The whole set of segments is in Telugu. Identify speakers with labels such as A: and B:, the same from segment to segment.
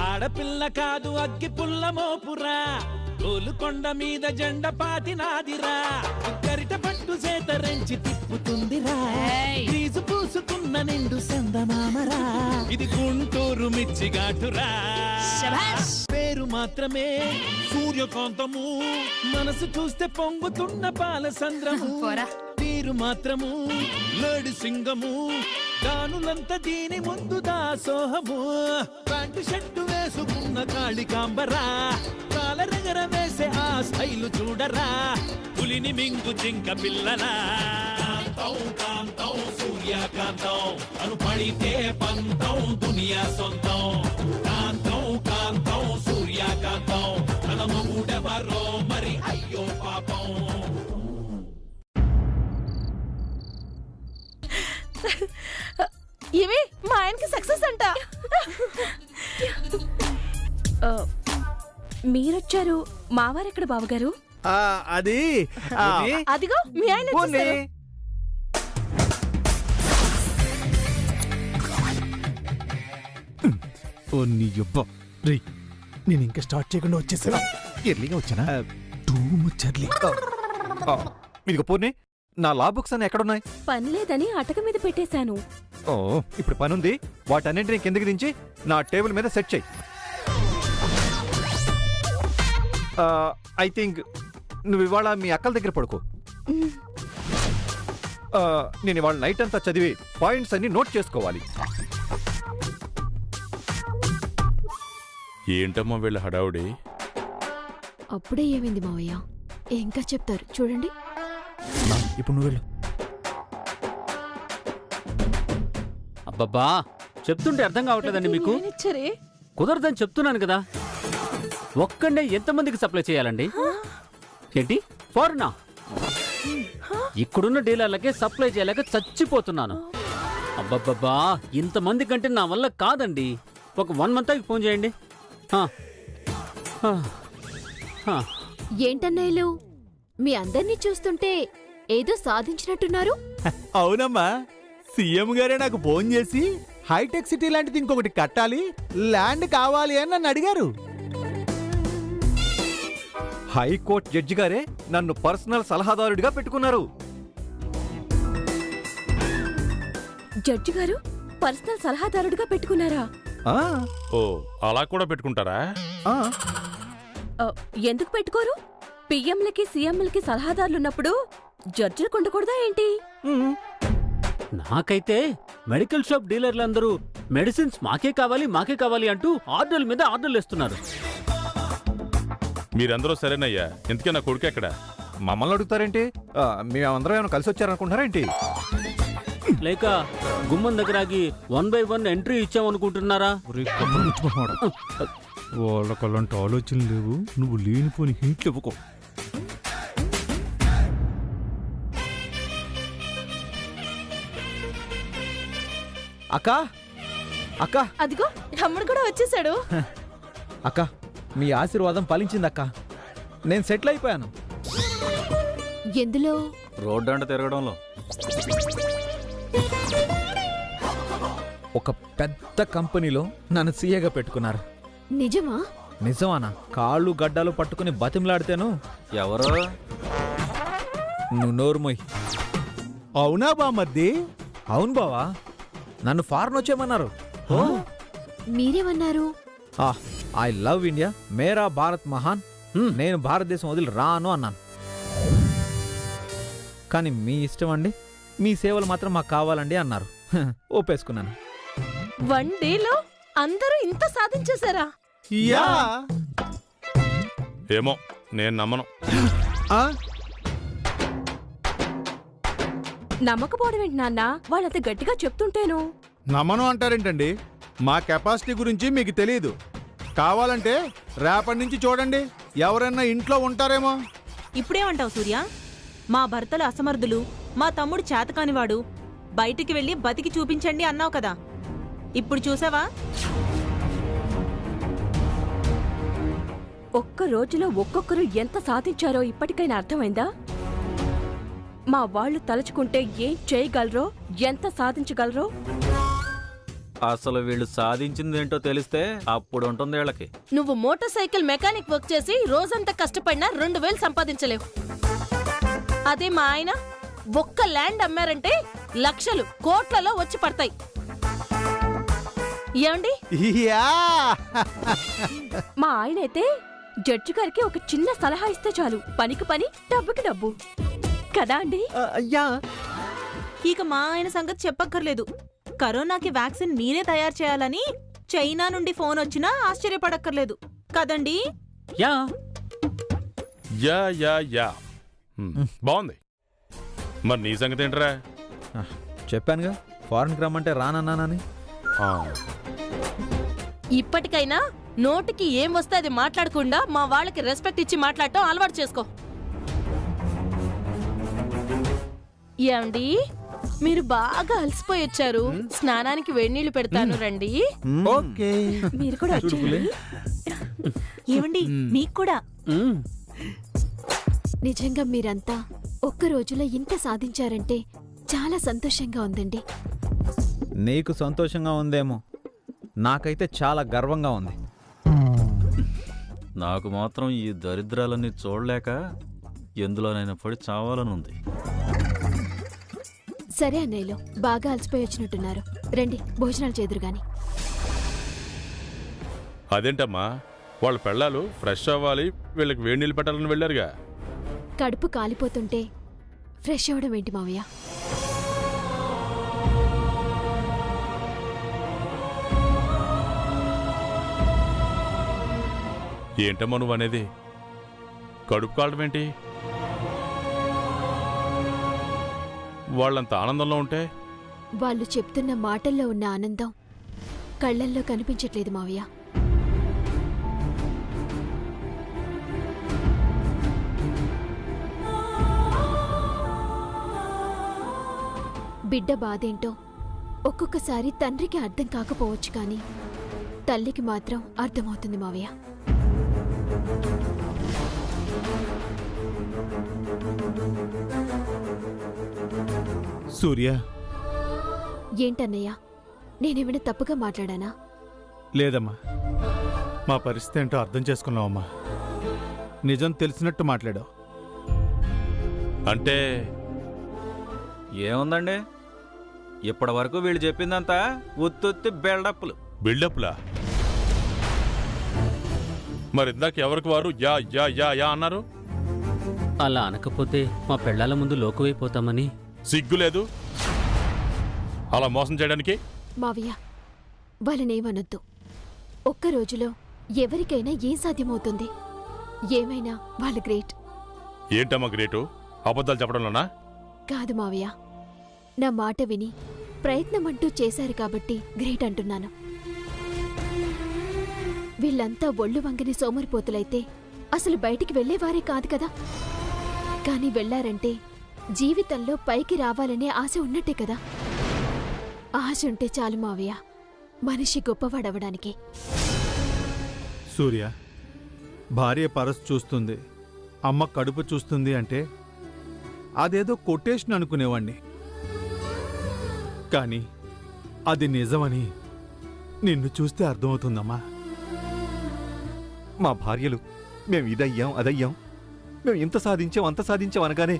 A: ఆడపిల్ల కాదు అగ్గి పుల్ల మోపురా, గోలుకొండ మీద జెండ పాతినాదిరా, గరిట పట్టు చేతరెంచి తిప్పుతుందిరా, ఫీజు పూసుకున్న నిండు సందమామరా, ఇది గుంటూరు మిర్చిఘాటురా. పేరు మాత్రమే సూర్యకాంతము, మనసు చూస్తే పొంగుతున్న పాలసంద్రము, తీరు మాత్రము లేడి సింగము, దానులంతా దీని ముందు దాసోహము, ప్యాంటు షర్టు వేసుకున్న కాళికాంబరా, కాలరెగర వేసే ఆ స్టైలు చూడరా, పులిని మింగు జింక పిల్లరా. కాంతం కాంతం సూర్యకాంతం, అను పడితే పంతం దునియా సొంతం, కాంతం కాంతం సూర్యకాంతం, తన మగుడెవరో మరి అయ్యో పాపం.
B: ఇవి మా ఆయనకి సక్సెస్ అంట. మీరొచ్చారు, మావారెక్కడ బావగారు?
C: అది
B: అదిగో మీ ఆయన.
C: నేను ఇంకా స్టార్ట్ చేయకుండా వచ్చేసా. ఎర్లీగా వచ్చానా? Too much early.
D: ఇదిగో పూర్ణి, నా లా బుక్స్ అన్ని ఎక్కడున్నాయి?
B: పని లేదని అటక మీద పెట్టేశాను.
D: ఓ, ఇప్పుడు పనుంది. వాటన్నింటినీ కిందకి దించి నా టేబుల్ మీద సెట్ చెయ్యి. ఐ థింక్ నువ్వు ఇవాళ మీ అక్కల దగ్గర పడుకో. నేను ఇవాళ నైట్ అంతా చదివి పాయింట్స్ అన్ని నోట్ చేసుకోవాలి.
E: ఏంటమ్మా వీళ్ళ హడావుడి?
F: అప్పుడే ఏమైంది మావయ్య? ఇంకా చెప్తారు చూడండి.
C: ఇప్పుడు నువ్వు వెళ్ళు.
G: అబ్బబ్బా, చెప్తుంటే అర్థం కావట్లేదండి మీకు. కుదరదని చెప్తున్నాను కదా. ఒక్కడే ఎంతమందికి సప్లై చేయాలండి? ఏంటి ఫారెనా? ఇక్కడున్న డీలర్లకే సప్లై చేయలేక చచ్చిపోతున్నాను. అబ్బబ్బబ్బా, ఇంతమంది కంటే నా వల్ల కాదండి. ఒక 1 month ఫోన్ చేయండి.
F: ఏంటన్నయ్యలు, మీ అందర్నీ చూస్తుంటే ఏదో సాధించినట్టున్నారు.
C: అవునమ్మా, సీఎం గారే నాకు ఫోన్ చేసి హైటెక్ సిటీ లాంటిది ఇంకొకటి కట్టాలి, ల్యాండ్ కావాలి అని నన్ను అడిగారు.
D: హైకోర్టు జడ్జి గారే నన్ను పర్సనల్ సలహాదారుడిగా పెట్టుకున్నారు.
B: జడ్జి గారు పర్సనల్ సలహాదారుడిగా పెట్టుకున్నారా?
E: ఓ, అలా కూడా పెట్టుకుంటారా?
B: ఎందుకు పెట్టుకోరు? పిఎంలకి సీఎంలకి సలహాదారులున్నప్పుడు జడ్జిలకు ఉండకూడదా ఏంటి?
G: నాకైతే మెడికల్ షాప్ డీలర్లందరూ మెడిసిన్స్ మాకే కావాలి అంటూ ఆర్డర్ల మీద ఆర్డర్లు ఇస్తున్నారు.
E: మీరందరూ సరేనయ్యా. ఎందుకే నా కొడుకు ఎక్కడ?
D: మమ్మల్ని అడుగుతారేంటి? మేమందరం ఏమైనా కలిసి వచ్చారనుకుంటున్నారేంటి?
G: లేక గుమ్మం దగ్గరాగి 1 by 1 ఎంట్రీ ఇచ్చామనుకుంటున్నారా?
C: వాళ్ళకి అలాంటి ఆలోచనలు లేవు. నువ్వు లేనిపోని హింట్లు ఇవ్వకో. అక్క అక్క,
B: అదిగో తమ్ముడు కూడా వచ్చేసాడు.
C: అక్క, మీ ఆశీర్వాదం ఫలించిందక్క. నేను సెటిల్ అయిపోయాను.
F: ఎందులో?
G: రోడ్డు అంట తిరగడంలో.
C: ఒక పెద్ద కంపెనీలో నన్ను సీఏగా పెట్టుకున్నారు.
F: నిజమా?
C: నిజమానా? కాళ్ళు గడ్డాలు పట్టుకుని బతిమలాడితేను.
G: ఎవరో?
C: నువ్వు నోరుమోయ్. అవునా బామర్ది? అవును బావా, నన్ను ఫారెన్ వచ్చేయమన్నారు.
F: మీరేమన్నారు?
C: ఐ లవ్ ఇండియా, మేరా భారత్ మహాన్, నేను భారతదేశం వదిలి రాను అన్నాను. కానీ మీ ఇష్టం అండి, మీ సేవలు మాత్రం మాకు కావాలండి అన్నారు. ఒప్పేసుకున్నాను.
B: 1 dayలో అందరూ ఇంత సాధించేశారా?
E: ఏమో, నేను నమ్మను.
B: నమ్మకపోవడం ఏంటి నాన్న? వాళ్ళంత గట్టిగా చెప్తుంటేను.
H: నమ్మను అంటారేంటండి? మా కెపాసిటీ గురించి మీకు తెలియదు. కావాలంటే రేపటి నుంచి చూడండి, ఎవరైనా ఇంట్లో ఉంటారేమో.
I: ఇప్పుడేమంటావు సూర్య? మా భర్తలు అసమర్థులు, మా తమ్ముడు చేతకానివాడు, బయటికి వెళ్ళి బతికి చూపించండి అన్నావు కదా. ఇప్పుడు చూసావా?
B: ఒక్క రోజులో ఒక్కొక్కరు ఎంత సాధించారో ఇప్పటికైనా అర్థమైందా? మా వాళ్ళు తలుచుకుంటే ఏం చేయగలరో, ఎంత సాధించగలరో.
G: అసలు వీళ్ళు సాధించింది ఏంటో తెలిస్తే అప్పుడు ఉంటుంది వీళ్ళకి.
B: నువ్వు మోటార్ సైకిల్ మెకానిక్ వర్క్ చేసి రోజంతా కష్టపడినా 2000 సంపాదించలేవు. అదే మా ఆయన ఒక్క ల్యాండ్ అమ్మారంటే లక్షలు కోట్లలో వచ్చి పడతాయి. ఏమండి,
C: యా
B: మా ఆయన అయితే జడ్జి గారికి ఒక చిన్న సలహా ఇస్తే చాలు, పనికి పని డబ్బుకి డబ్బు కదా అండి.
C: అయ్యా
I: ఇక మా ఆయన సంగతి చెప్పక్కర్లేదు. కరోనాకి వ్యాక్సిన్ మీరే తయారు చేయాలని చైనా నుండి ఫోన్ వచ్చినా ఆశ్చర్యపడక్కర్లేదు కదండి.
G: యా
E: యా యా యా బాగుంది. మరి నీ సంగతి ఏంట్రా?
H: చెప్పానుగా ఫారెన్కి రమ్మంటే రానన్నానని.
B: ఇప్పటికైనా నోటికి ఏం వస్తే అది మాట్లాడకుండా మా వాళ్ళకి రెస్పెక్ట్ ఇచ్చి మాట్లాడటం అలవాటు చేసుకో. ఏమండి, మీరు బాగా అలసిపోయి వచ్చారు, స్నానానికి వేడినీళ్లు పెడతాను రండి.
C: ఓకే
B: మీరు కూడా వచ్చేయండి.
I: ఏమండి మీకు కూడా.
F: నిజంగా మీరంతా ఒక్క రోజులో ఇంత సాధించారంటే చాలా సంతోషంగా ఉందండి.
H: నీకు సంతోషంగా ఉందేమో, నాకైతే చాలా గర్వంగా ఉంది.
G: నాకు మాత్రం ఈ దరిద్రాలన్నీ చూడలేక ఎందులోనైనా పడి చావాలనుంది.
F: సరే అన్నయ్యలో, బాగా అలసిపోయి వచ్చినట్టున్నారు, రండి భోజనాలు చేదురు గాని.
E: అదేంటమ్మా, వాళ్ళ పెళ్ళాలు ఫ్రెష్ అవ్వాలి, వీళ్ళకి వేడి నీళ్ళు పెట్టాలని వెళ్ళారుగా.
F: కడుపు కాలిపోతుంటే ఫ్రెష్ అవ్వడం ఏంటి మావయ్య?
E: ఏంటమ్మా నువ్వు అనేది? కడుపు కావడం ఏంటి? వాళ్ళంత ఆనందంలో ఉంటే
F: వాళ్ళు చెప్తున్న మాటల్లో ఉన్న ఆనందం కళ్ళల్లో కనిపించట్లేదు మావయ్య. బిడ్డ బాధేంటో ఒక్కొక్కసారి తండ్రికి అర్థం కాకపోవచ్చు, కానీ తల్లికి మాత్రం అర్థమవుతుంది మావయ్య.
H: సూర్య,
F: ఏంటన్నయ్యా, నేనేమైనా తప్పుగా మాట్లాడానా?
H: లేదమ్మా, మా పరిస్థితి ఏంటో అర్థం చేసుకున్నావమ్మా. నిజం తెలిసినట్టు మాట్లాడావు.
E: అంటే
G: ఏముందండి, ఇప్పటి వరకు వీళ్ళు చెప్పిందంతా ఉత్తుత్తి బిల్డప్లు.
E: బిల్డప్లా? మరి ఇందాక ఎవరికి వారు యా యా యా యా అన్నారు?
G: అలా అనకపోతే మా పెళ్ళాల ముందు లోకువైపోతామని.
E: సిగ్గు లేదు అలా మోసం చేయడానికి?
F: మావయ్య, వాళ్ళనేమనొద్దు. ఒక్క రోజులో ఎవరికైనా ఏం సాధ్యమవుతుంది? ఏమైనా వాళ్ళు గ్రేట్.
E: ఏంటమ్మా గ్రేటు? అబద్ధాలు చెప్పడంలోనా?
F: కాదు మావయ్య, నా మాట విని ప్రయత్నమంటూ చేశారు కాబట్టి గ్రేట్ అంటున్నాను. వీళ్ళంతా ఒళ్ళు వంగని సోమరిపోతులైతే అసలు బయటికి వెళ్లేవారే కాదు కదా. కాని వెళ్లారంటే జీవితంలో పైకి రావాలనే ఆశ ఉన్నట్టే కదా. ఆశ ఉంటే చాలు మావయ్య, మనిషి గొప్పవాడవడానికి.
H: సూర్య, భార్య పరస్ చూస్తుంది, అమ్మ కడుపు చూస్తుంది అంటే అదేదో కొటేషన్ అనుకునేవాణ్ణి. కానీ అది నిజమని నిన్ను చూస్తే అర్థమవుతుందమ్మా.
D: మా భార్యలు మేము ఇదయ్యాం అదయ్యాం, మేము ఇంత సాధించాం అంత సాధించాం అనగానే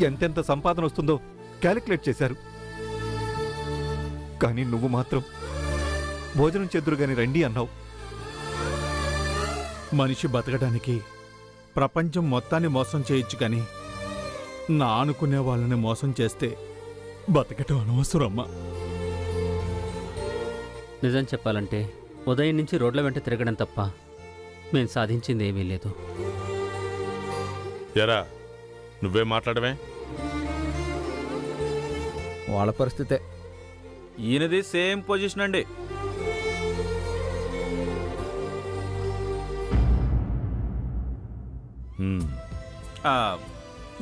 D: ఎంతెంత సంపాదన వస్తుందో క్యాలిక్యులేట్ చేశారు. కానీ నువ్వు మాత్రం భోజనం చెద్దురుగాని రండి అన్నావు.
H: మనిషి బతకడానికి ప్రపంచం మొత్తాన్ని మోసం చేయొచ్చు, కానీ నా అనుకునే వాళ్ళని మోసం చేస్తే బతకటం అనవసరమ్మా.
G: నిజం చెప్పాలంటే ఉదయం నుంచి రోడ్ల వెంట తిరగడం తప్ప మేం సాధించింది ఏమీ లేదు.
E: ఎరా నువ్వే మాట్లాడమే?
H: వాళ్ళ పరిస్థితే.
G: ఈయనది సేమ్ పొజిషన్ అండి.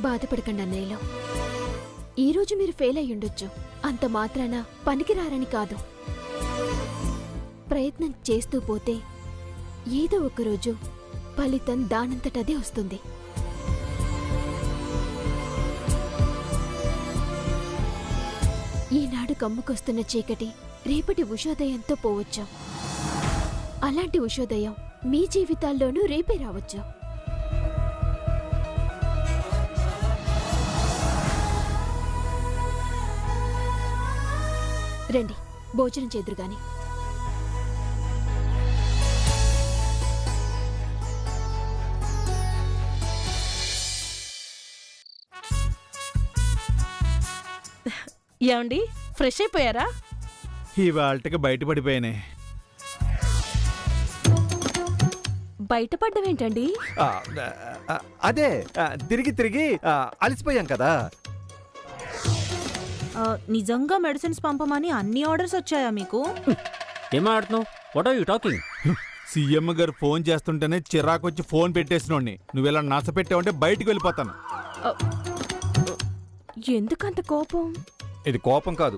F: బాధపడకండి అన్నయ్యలో, ఈరోజు మీరు ఫెయిల్ అయ్యుండొచ్చు, అంత మాత్రాన పనికిరారని కాదు. ప్రయత్నం చేస్తూ పోతే ఏదో ఒకరోజు ఫలితం దానంతటదే వస్తుంది. ఈనాడు కమ్ముకొస్తున్న చీకటి రేపటి ఉషోదయంతో పోవచ్చు. అలాంటి ఉషోదయం మీ జీవితాల్లోనూ రేపే రావచ్చు. రండి, భోజనం చేదురు గాని.
B: ఏమండి, ఫ్రెష్ అయిపోయారా?
H: ఇవాళకి బయటపడిపోయానే.
B: బయటపడ్డమేంటండి?
D: అదే తిరిగి తిరిగి అలసిపోయాం కదా.
I: నిజంగా మెడిసిన్స్ పంపమని అన్ని ఆర్డర్స్ వచ్చాయా మీకు?
G: ఏం మాట్లాడుతున్నావు? What are you talking?
H: CM గారు ఫోన్ చేస్తుంటేనే చిరాకొచ్చి ఫోన్ పెట్టేసినోడిని. నువ్వు ఇలా నస పెట్టావంటే బయటికి వెళ్ళిపోతాను.
B: ఎందుకంత కోపం?
D: ఇది కోపం కాదు,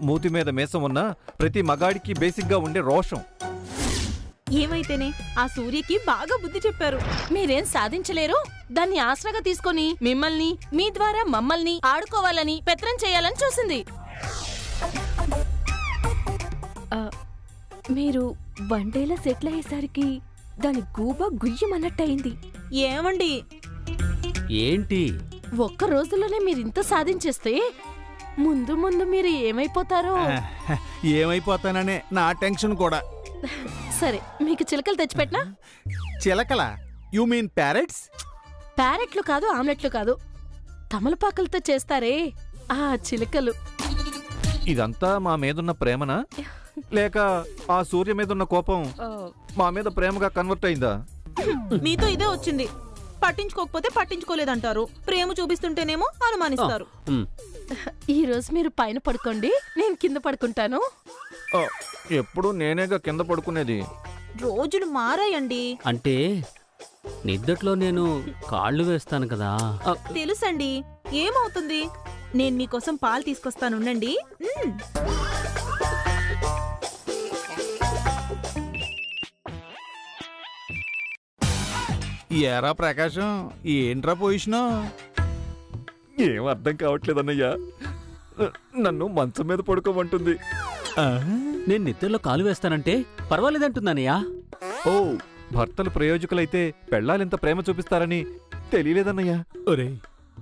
D: మూతి మీద మీసం ఉన్న ప్రతి మగాడికి బేసిక్గా ఉండే రోషం.
I: ఏమైతేనే ఆ సూర్యకి బాగా బుద్ధి చెప్పారు.
B: మీరేం సాధించలేరు, దాన్ని ఆసరాగా తీసుకొని మిమ్మల్ని, మీ ద్వారా మమ్మల్ని ఆడుకోవాలని, పెత్తనం చేయాలని చూసింది. మీరు వన్డేలా సెటిల్ అయ్యేసరికి దాని గూబ గుయ్యమన్నట్టయింది.
I: ఏమండి?
G: ఏంటి?
B: ఒక్క రోజులోనే మీరింత సాధించేస్తే ముందు ముందు మీరు ఏమైపోతారో.
H: ఏమైపోతాననే నా టెన్షన్ కూడా.
B: సరే, మీకు చిలకలు తెచ్చిపెట్టినా?
H: చిలకల? You mean parrots?
B: ప్యారెట్లు కాదు, ఆమ్లెట్లు కాదు, తమలపాకులతో చేస్తారే ఆ చిలకలు.
D: ఇదంతా మా మీదున్న ప్రేమనా, లేక ఆ సూర్య మీదున్న కోపం మా మీద ప్రేమగా కన్వర్ట్ అయిందా?
I: మీతో ఇదే వచ్చింది. పట్టించుకోకపోతే పట్టించుకోలేదంటారు, ప్రేమ చూపిస్తుంటేనేమో అనుమానిస్తారు.
B: ఈ రోజు మీరు పైన పడుకోండి, నేను కింద పడుకుంటాను.
D: ఎప్పుడు నేనేగా కింద పడుకునేది.
I: రోజులు మారాయండి.
G: అంటే నిద్దట్లో నేను కాళ్ళు వేస్తాను కదా.
I: తెలుసండి, ఏమవుతుంది? నేను మీకోసం పాలు తీసుకొస్తానుండండి.
H: ఏరా ప్రకాశం, ఏంట్రా పొజిషను?
D: ఏం అర్థం కావట్లేదన్నయ్యా, నన్ను మంచం మీద పడుకోమంటుంది.
G: నేను నిద్రలో కాలు వేస్తానంటే పర్వాలేదంటుందన్నయ్యా.
D: ఓ, భర్తలు ప్రయోజకులైతే పెళ్ళాలింత ప్రేమ చూపిస్తారని తెలియలేదన్నయ్యా.
H: ఒరే,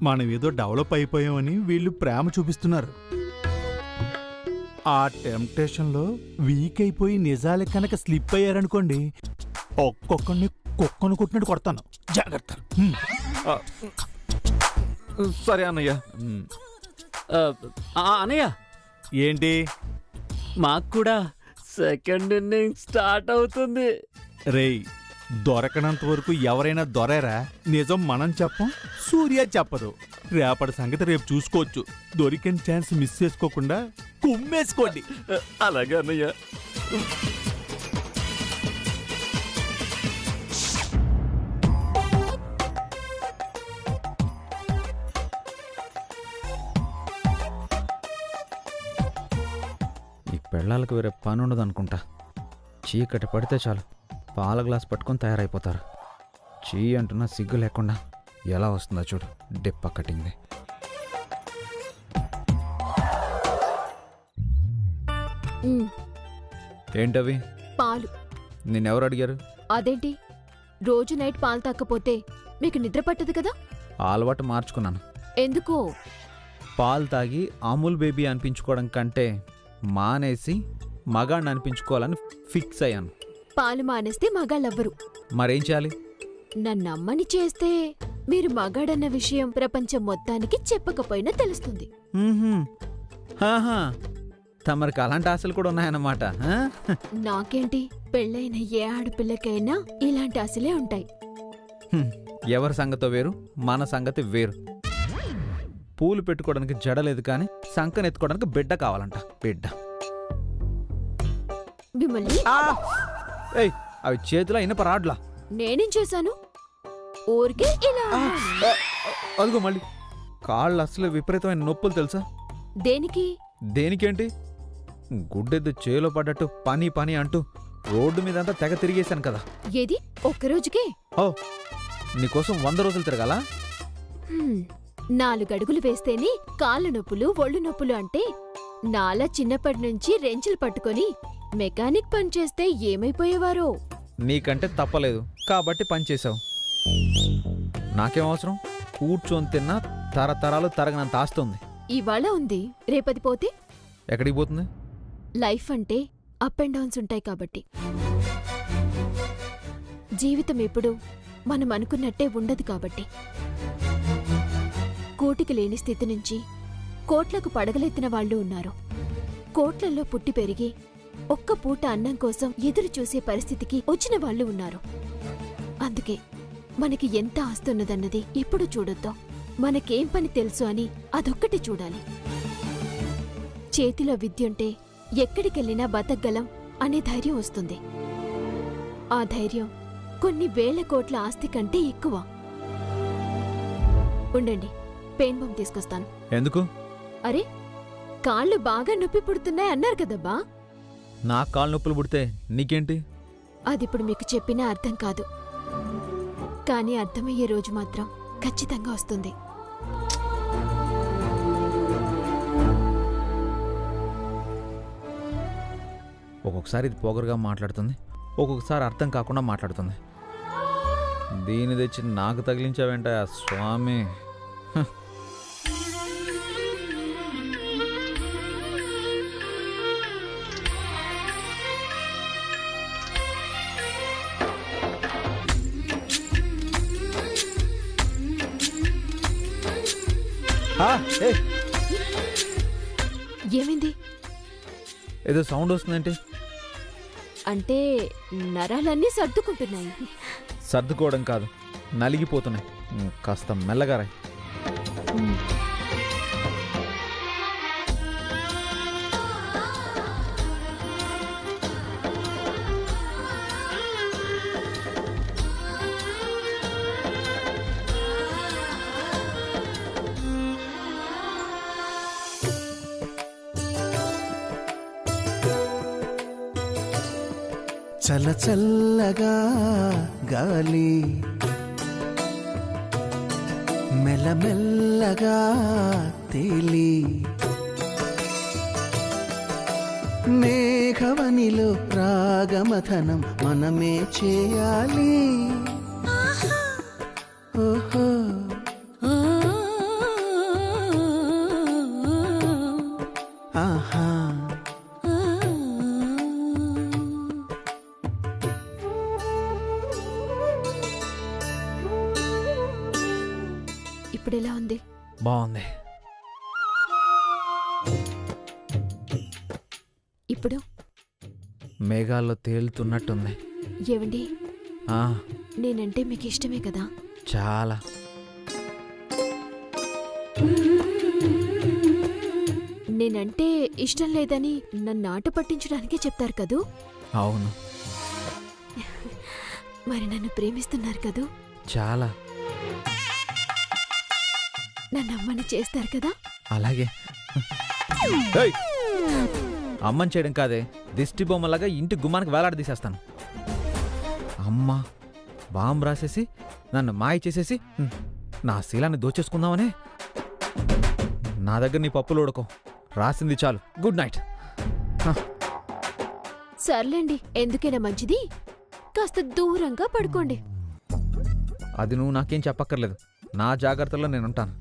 H: మనం ఏదో డెవలప్ అయిపోయామని వీళ్ళు ప్రేమ చూపిస్తున్నారు. ఆ టెంప్టేషన్లో వీక్ అయిపోయి నిజాలే కనుక స్లిప్ అయ్యారనుకోండి, ఒక్కొక్కడిని కుక్కను కొట్టినట్టు కొడతాను. జాగ్రత్త.
D: సరే అన్నయ్య.
G: అన్నయ్య,
H: ఏంటి?
G: మాకు కూడా సెకండ్ ఇన్నింగ్ స్టార్ట్ అవుతుంది.
H: రేయ్, దొరకనంత వరకు ఎవరైనా దొరేరా? నిజం మనం చెప్పం, సూర్య చెప్పదు. రేపటి సంగతి రేపు చూసుకోవచ్చు. దొరికిన ఛాన్స్ మిస్ చేసుకోకుండా కుమ్మేసుకోండి.
D: అలాగే అన్నయ్య.
J: ఈ పెళ్ళాలకు వేరే పని ఉండదు అనుకుంటా. చీకటి పడితే చాలు పాల గ్లాస్ పట్టుకొని తయారైపోతారు. చీ అంటున్నా సిగ్గు లేకుండా ఎలా వస్తుందో చూడు, డిప్ప కటింగ్ది. ఏంటవి?
F: పాలు.
J: నిన్నెవరు అడిగారు?
F: అదేంటి, రోజు నైట్ పాలు తాకపోతే మీకు నిద్ర పట్టదు కదా?
J: ఆ అలవాటు మార్చుకున్నాను.
F: ఎందుకో?
J: పాలు తాగి అమూల్ బేబీ అనిపించుకోవడం కంటే మానేసి మగాడిని అనిపించుకోవాలని ఫిక్స్ అయ్యాను.
F: పాలు మానేస్తే మగాళ్ళెవ్వరు.
J: మరేం చేయాలి?
F: నన్నమ్మని చేస్తే మీరు మగాడన్న విషయం ప్రపంచం మొత్తానికి చెప్పకపోయినా తెలుస్తుంది.
J: తమరికి అలాంటి ఆశలు కూడా ఉన్నాయన్నమాట.
F: నాకేంటి, పెళ్ళైన ఏ ఆడపిల్లకైనా ఇలాంటి ఆశలే ఉంటాయి.
J: ఎవరి సంగతో వేరు, మన సంగతి వేరు. పూలు పెట్టుకోవడానికి జడలేదు కానీ సంకనెత్తుకోవడానికి బిడ్డ కావాలంట. బిడ్డ.
F: మిమ్మల్ని
J: ఏయ్, అవి చేతిలో ఇనప రాడ్లా.
F: నేనేం చేశాను? ఊరికే ఇలా.
J: అదిగో మళ్ళీ కాళ్ళు అసలు విపరీతమైన నొప్పులు తెలుసా?
F: దేనికి?
J: దేనికేంటి, గుడ్డెద్దు చేలో పడ్డట్టు పని పని అంటూ రోడ్డు మీదంతా తెగ తిరిగేశాను కదా.
F: ఏది, ఒక్కరోజుకే?
J: ఓ, నీకోసం 100 రోజులు తిరగాలా?
F: 4 అడుగులు వేస్తేనే కాళ్ళ నొప్పులు, ఒళ్ళు నొప్పులు అంటే నాలా చిన్నప్పటి నుంచి రెంచులు పట్టుకొని మెకానిక్ పని చేస్తే ఏమైపోయేవారో.
J: నీకంటే తప్పలేదు కాబట్టి పనిచేశావు. నాకేం అవసరం? కూర్చొని తిన్నా తరతరాలు తరగనంత ఆస్తుంది.
F: ఇవాళ ఉంది, రేపది పోతే?
J: ఎక్కడికి పోతుంది?
F: లైఫ్ అంటే అప్ అండ్ డౌన్స్ ఉంటాయి కాబట్టి. జీవితం ఎప్పుడు మనం అనుకున్నట్టే ఉండదు కాబట్టి. కూటికి లేని స్థితి నుంచి కోట్లకు పడగలెత్తిన వాళ్ళు ఉన్నారు. కోట్లల్లో పుట్టి పెరిగి ఒక్క పూట అన్నం కోసం ఎదురు చూసే పరిస్థితికి వచ్చిన వాళ్ళు ఉన్నారు. అందుకే మనకి ఎంత ఆస్తున్నదన్నది ఎప్పుడు చూడొద్దాం. మనకేం పని తెలుసు అని అదొక్కటి చూడాలి. చేతిలో విద్యుంటే ఎక్కడికెళ్ళినా బతకగలం అనే ధైర్యం వస్తుంది. ఆ ధైర్యం కొన్ని వేల కోట్ల ఆస్తి కంటే ఎక్కువ. ఉండండి, పెయిన్ బాంబ్ తీసుకొస్తాను.
J: ఎందుకు?
F: అరే, కాళ్ళు బాగా నొప్పి పుడుతున్నాయి అన్నారు కదబ్బా.
J: నా కాళ్ళు నొప్పులు పుడితే నీకేంటి?
F: అదిప్పుడు మీకు చెప్పినా అర్థం కాదు, కానీ అర్థమయ్యే రోజు మాత్రం ఖచ్చితంగా వస్తుంది.
J: ఒక్కొక్కసారి ఇది పొగరుగా మాట్లాడుతుంది, ఒక్కొక్కసారి అర్థం కాకుండా మాట్లాడుతుంది. దీని తెచ్చి నాకు తగిలించావేంట స్వామి.
F: ఏమైంది?
J: ఏదో సౌండ్ వస్తుందంటే?
F: అంటే నరాలన్నీ సర్దుకుంటున్నాయి.
J: సర్దుకోవడం కాదు, నలిగిపోతున్నాయి. కాస్త మెల్లగా రాయి.
A: చల్ల చల్లగా గాలి మెల్లమెల్లగా తేలి మేఘవనిలో రాగమథనం మనమే చేయాలి. ఓహో ఆహా
F: ఇప్పుడెలా ఉంది?
J: బాగుంది.
F: ఇప్పుడు
J: మేఘాల్లో తేలుతున్నట్టుంది.
F: ఏవండి, నేనంటే మీకు ఇష్టమే కదా?
J: చాలా.
F: నేనంటే ఇష్టం లేదని నన్ను ఆట పట్టించడానికే చెప్తారు కదూ?
J: అవును.
F: మరి నన్ను ప్రేమిస్తున్నారు కదూ?
J: చాలా.
F: నన్ను అమ్మని చేస్తారు కదా?
J: అలాగే. అమ్మని చేయడం కాదే, దిష్టి బొమ్మలాగా ఇంటి గుమ్మానికి వేలాడదీసేస్తాను. అమ్మ బాంబు రాసేసి నన్ను మాయ చేసేసి నా శీలాన్ని దోచేసుకుందామనే. నా దగ్గర నీ పప్పులు ఉడకో, రాసింది చాలు. Good night.
F: సర్లేండి, ఎందుకైనా మంచిది కాస్త దూరంగా పడుకోండి.
J: అది నువ్వు నాకేం చెప్పక్కర్లేదు, నా జాగ్రత్తలో నేనుంటాను.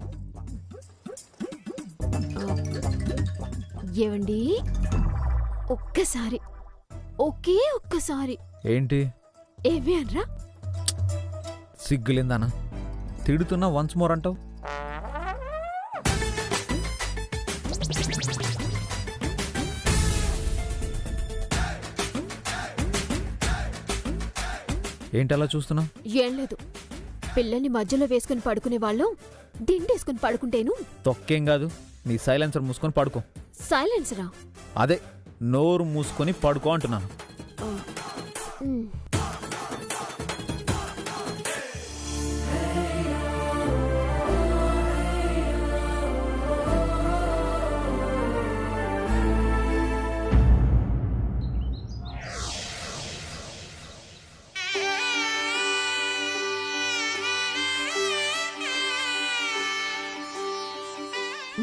F: ఏవండి, ఒక్కసారి, ఒకే ఒక్కసారి.
J: ఏంటి?
F: ఏవి అనరా?
J: సిగ్గులేందానా? తిడుతున్నా వన్స్ మోర్ అంటావు. ఏంటలా చూస్తున్నావు?
F: ఏం లేదు, పిల్లల్ని మధ్యలో వేసుకుని పడుకునే వాళ్ళు దిండేసుకుని పడుకుంటేను.
J: తొక్కేం కాదు, నీ సైలెన్సర్ మూసుకొని పడుకో.
F: సైలెన్సరా?
J: అదే, నోరు మూసుకొని పడుకో అంటున్నాను.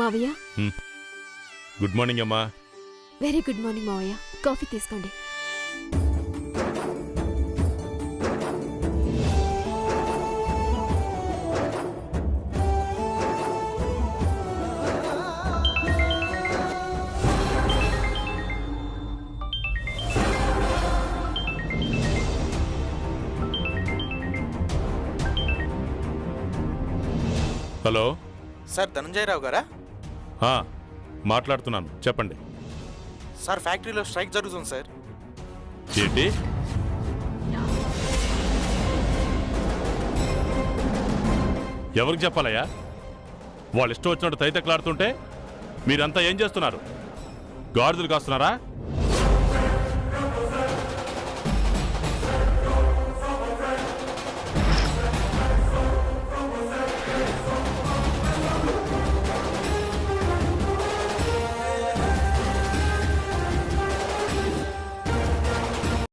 F: మావయ్య,
E: గుడ్ మార్నింగ్ అమ్మా.
F: వెరీ గుడ్ మార్నింగ్ మావయ్య. కాఫీ తీసుకోండి.
E: హలో
K: సార్ ధనంజయరావు గారా?
E: మాట్లాడుతున్నాను, చెప్పండి.
K: సార్ ఫ్యాక్టరీలో స్ట్రైక్ జరుగుతుంది సార్.
E: ఏంటి? ఎవరికి చెప్పాలయ్యా? వాళ్ళు ఇష్టం వచ్చినట్టు తైతెక్కలాడుతుంటే మీరంతా ఏం చేస్తున్నారు? గాడిదలు కాస్తున్నారా?